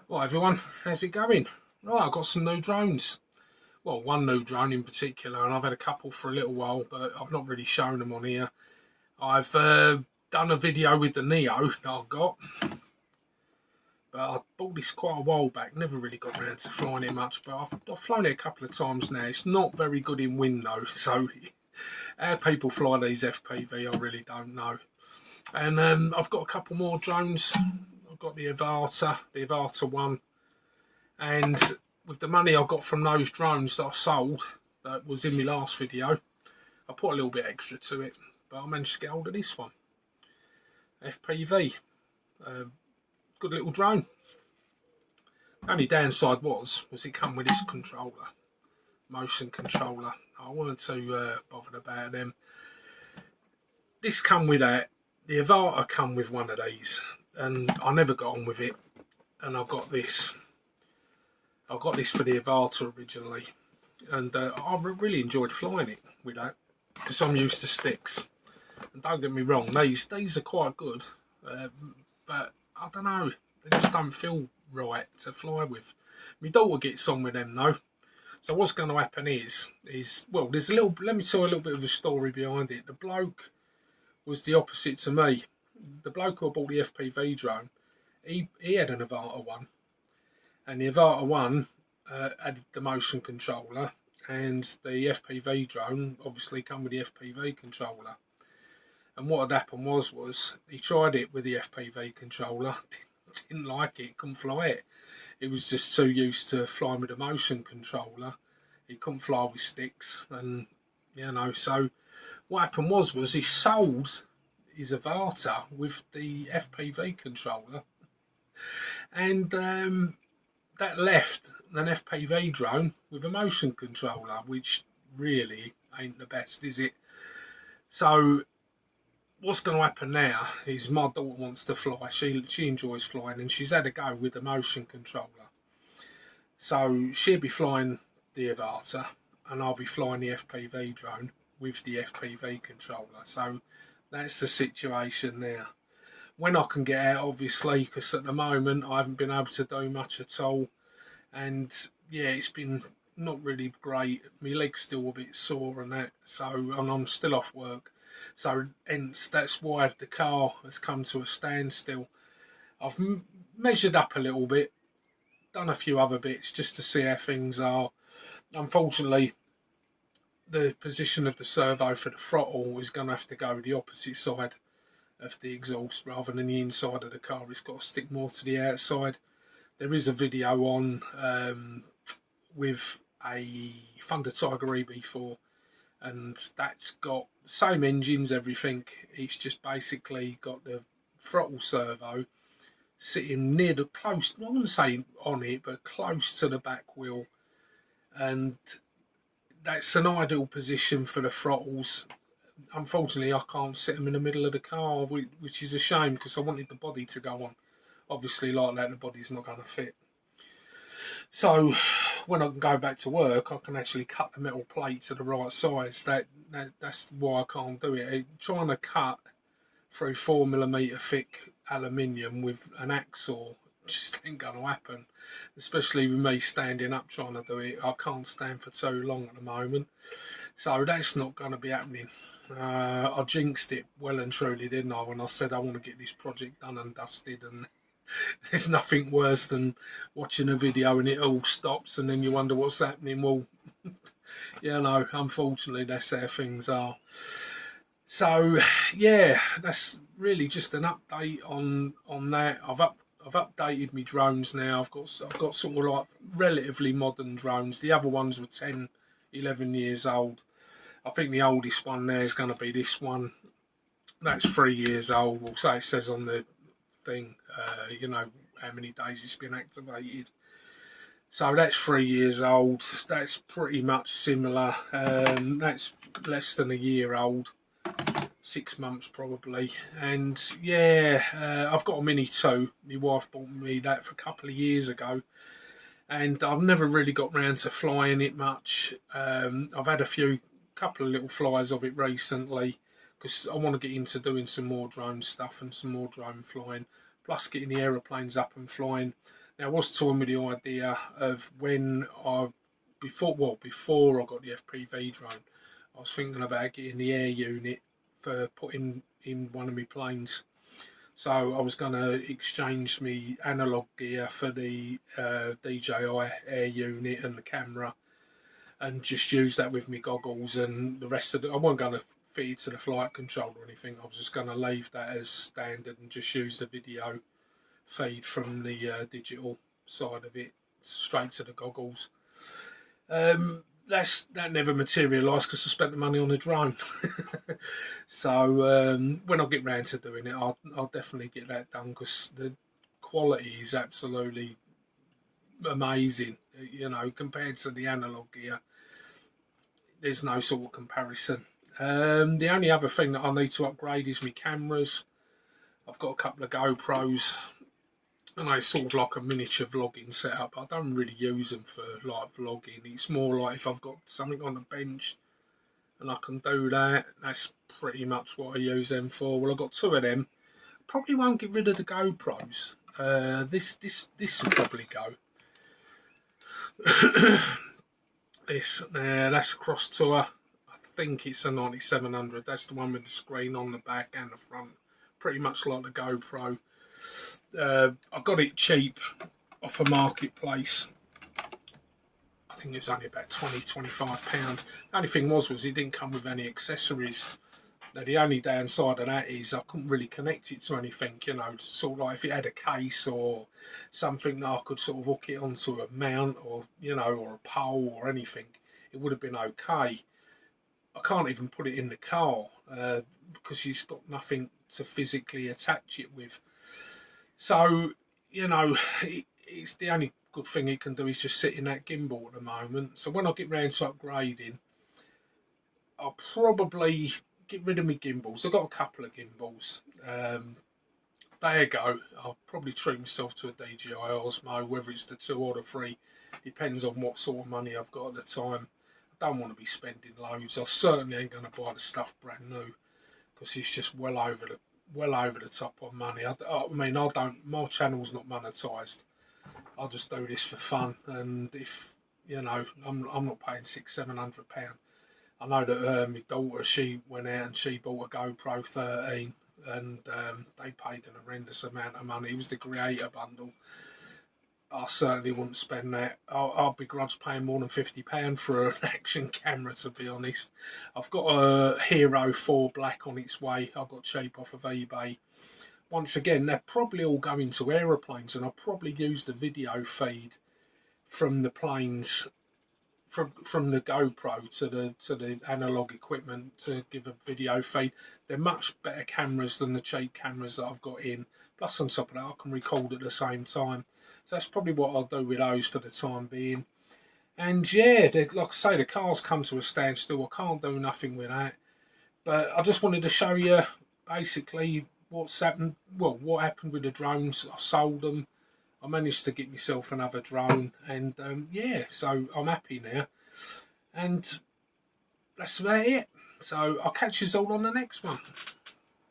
Right, everyone, how's it going? Right, I've got some new drones. Well, one new drone in particular, and I've had a couple for a little while, but I've not really shown them on here. I've done a video with the Neo that I've got, but I bought this quite a while back. Never really got around to flying it much, but I've flown it a couple of times now. It's not very good in wind though, so how people fly these FPV, I really don't know. And I've got a couple more drones. I've got the Avata 1. And with the money I got from those drones that I sold, that was in my last video, I put a little bit extra to it, but I managed to get hold of this one. FPV. Good little drone. The only downside was it come with this controller, motion controller. I weren't too bothered about them. This come with that. The Avata come with one of these, and I never got on with it. And I got this. I got this for the Avata originally, and I really enjoyed flying it with that because I'm used to sticks. And don't get me wrong, these are quite good, but I don't know, they just don't feel right to fly with. My daughter gets on with them though. So what's going to happen is well, there's a little. Let me tell you a little bit of a story behind it. The bloke was the opposite to me. The bloke who bought the FPV drone, he had an Avata 1. And the Avata 1 had the motion controller, and the FPV drone obviously come with the FPV controller. And what had happened was he tried it with the FPV controller, didn't like it, couldn't fly it. He was just so used to flying with a motion controller, he couldn't fly with sticks. And so what happened was he sold his Avata with the FPV controller, and that left an FPV drone with a motion controller, which really ain't the best, is it? So what's going to happen now is my daughter wants to fly. She enjoys flying, and she's had a go with the motion controller. So she'll be flying the Avata, and I'll be flying the FPV drone with the FPV controller. So that's the situation now. When I can get out, obviously, because at the moment I haven't been able to do much at all, and yeah, it's been not really great. My leg's still a bit sore and that, and I'm still off work, so hence that's why the car has come to a standstill. I've measured up a little bit, done a few other bits just to see how things are. Unfortunately, the position of the servo for the throttle is going to have to go the opposite side of the exhaust rather than the inside of the car. It's got to stick more to the outside. There is a video on with a Thunder Tiger EB4, and that's got the same engines, everything. It's just basically got the throttle servo sitting near the close, I wouldn't say on it, but close to the back wheel, and that's an ideal position for the throttles. Unfortunately, I can't sit them in the middle of the car, which is a shame because I wanted the body to go on. Obviously, like that, the body's not going to fit. So, when I can go back to work, I can actually cut the metal plate to the right size. That's why I can't do it. Trying to cut through 4mm thick aluminium with an hacksaw just ain't going to happen. Especially with me standing up trying to do it. I can't stand for too long at the moment. So that's not going to be happening. I jinxed it well and truly, didn't I, when I said I want to get this project done and dusted, and there's nothing worse than watching a video and it all stops and then you wonder what's happening. Well, unfortunately that's how things are. So yeah, that's really just an update on that. I've updated my drones now. I've got sort of like relatively modern drones. The other ones were 10, 11 years old. I think the oldest one there is going to be this one. That's 3 years old. We'll say it says on the thing, how many days it's been activated. So that's 3 years old. That's pretty much similar. That's less than a year old. 6 months probably. And yeah, I've got a Mini 2. My wife bought me that for a couple of years ago, and I've never really got round to flying it much. I've had a couple of little flies of it recently because I want to get into doing some more drone stuff and some more drone flying, plus getting the aeroplanes up and flying. Now, I was toying with the idea of when before I got the FPV drone, I was thinking about getting the air unit for putting in one of my planes. So I was going to exchange my analog gear for the DJI air unit and the camera, and just use that with my goggles, and the rest of it, I wasn't going to fit it to the flight control or anything. I was just going to leave that as standard and just use the video feed from the digital side of it straight to the goggles. That never materialised because I spent the money on a drone. So when I get round to doing it, I'll definitely get that done, because the quality is absolutely amazing. You know, compared to the analog gear, there's no sort of comparison. The only other thing that I need to upgrade is my cameras. I've got a couple of GoPros, and it's sort of like a miniature vlogging setup. I don't really use them for like vlogging. It's more like if I've got something on the bench and I can do that, that's pretty much what I use them for. Well, I've got two of them. Probably won't get rid of the GoPros. This will probably go. That's a Cross Tour. I think it's a 9700. That's the one with the screen on the back and the front, pretty much like the GoPro. I got it cheap off a marketplace. I think it was only about £20–25. The only thing was it didn't come with any accessories. Now, the only downside of that is I couldn't really connect it to anything, you know, sort of like if it had a case or something that I could sort of hook it onto a mount, or, you know, or a pole or anything, it would have been okay. I can't even put it in the car because it's got nothing to physically attach it with. So, you know, it's the only good thing it can do is just sit in that gimbal at the moment. So when I get round to upgrading, I'll probably get rid of my gimbals. I've got a couple of gimbals. There you go. I'll probably treat myself to a DJI Osmo, whether it's the 2 or the 3. Depends on what sort of money I've got at the time. I don't want to be spending loads. I certainly ain't going to buy the stuff brand new, because it's just well over the top on money. I mean, my channel's not monetised. I just do this for fun, and if, you know, I'm not paying £600–700. I know that my daughter, she went out and she bought a GoPro 13, and they paid an horrendous amount of money. It was the Creator Bundle. I certainly wouldn't spend that. I'll begrudge paying more than £50 for an action camera, to be honest. I've got a Hero 4 Black on its way. I got cheap off of eBay. Once again, they're probably all going to aeroplanes, and I'll probably use the video feed from the planes, from the GoPro to the analog equipment to give a video feed. They're much better cameras than the cheap cameras that I've got in. Plus, on top of that, I can record at the same time. So that's probably what I'll do with those for the time being. And yeah, like I say, the car's come to a standstill. I can't do nothing with that. But I just wanted to show you basically what's happened. Well, what happened with the drones. I sold them. I managed to get myself another drone, and yeah, so I'm happy now. And that's about it. So I'll catch you all on the next one.